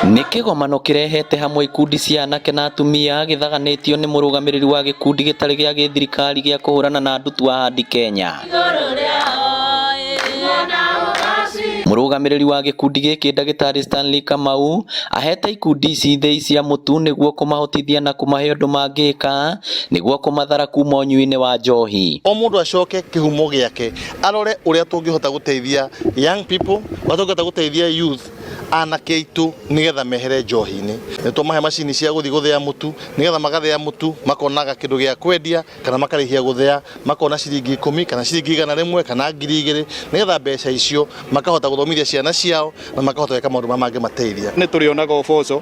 Nĩ kĩgomano kĩrehete hamwe ikundi cia anake na atumia gĩthaganĩtio nĩ mũrũgamĩrĩri wa gĩkundi gĩtarĩ gĩa gĩthirikari gĩa kũhũrana na ndutu wa Handi Kenya. Mũrũgamĩrĩri wa gĩkundi gĩkĩ Ndagĩtarĩ Stanley Kamau ahete ikundi ici thĩ cia mũtu nĩguo kũmahotithia na kũmahe ũndũ mangĩka nĩguo kũmathara kuma ũnyui-inĩ wa njohi. O mũndũ acoke kĩhumo gĩake arore ũrĩa tũngĩhota gũteithia young people, ũrĩa tũngĩhota gũteithia youth, anake aitũ nĩgetha mehere njohi-inĩ. Nĩtũmahe macini cia gũthiĩ gũthĩa mũtu nĩgetha magathĩa mũtu makonaga kĩndũ gĩa kwendia kana makarĩhia gũthĩa makona ciringi 10 kana ciringi 100 kana 2000 nĩgetha mbeca icio makahota gũthomithia ciana ciao na makahota gwĩka maũndũ mangĩ mateithia. Nĩ tũrĩonaga ũboco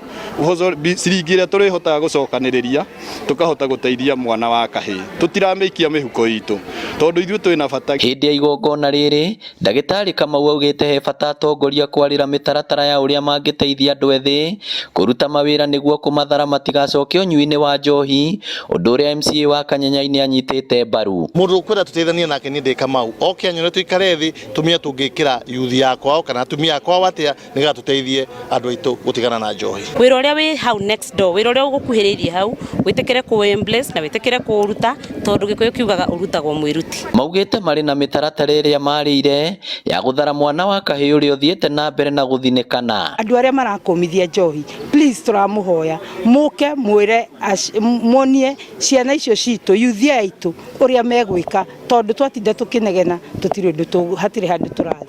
ciringi ĩrĩa tũrĩhotaga gũcokanĩrĩria tũkahota gũteithia mwana wa kahĩĩ. Tũtiramĩikia mĩhuko itũ tondũ ithuĩ twĩna bata. Hĩndĩ ya igongona rĩrĩ Ndagĩtarĩ Kamau augĩte he bata atongoria kwarĩra mĩtaratara ya ũrĩa mangĩteithia andũ ethĩ kũruta mawĩra nĩguo kũmathara matigacoke ũnyui-inĩ wa njohi, ũndũ ũrĩa MCA wa Kanyenyainĩ anyitĩte mbaru. Mũndũ ũkwenda tũteithanie nake nĩ ndĩ Kamau oke anyone tũikare thĩ tũmenya tũngĩkĩra youth yakwa kana atumia akwa atĩa nĩgetha tũteithie andũ aitũ gũtigana na njohi. Wĩra ũrĩa wĩ hau next door, wĩra ũrĩa ũgũkuhĩrĩirie hau wĩtĩkĩre kũ-embrace na wĩtĩkĩre kũũruta tondũ Gĩkũyũ kiugaga ũrutagwo mwĩruti. Maugĩte marĩ na mĩtaratara ĩrĩa marĩire ya gũthara mwana wa kahĩĩ ũrĩa ũthiĩte na mbere na gũthinĩkana. Andũ arĩa marakũmithia njohi, please tũramũhoya mũke mwĩre muonie ciana icio citũ yuthi aitũ ũrĩa megwĩka tondũ twatinda tũkĩnegena hatirĩ handũ tũrathiĩ.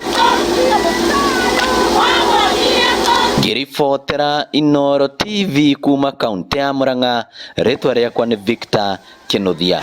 Ngĩribotera Inooro TV kuma kaunti ya Murang'a, rĩtwa rĩakwa nĩ Victor Kĩnuthia.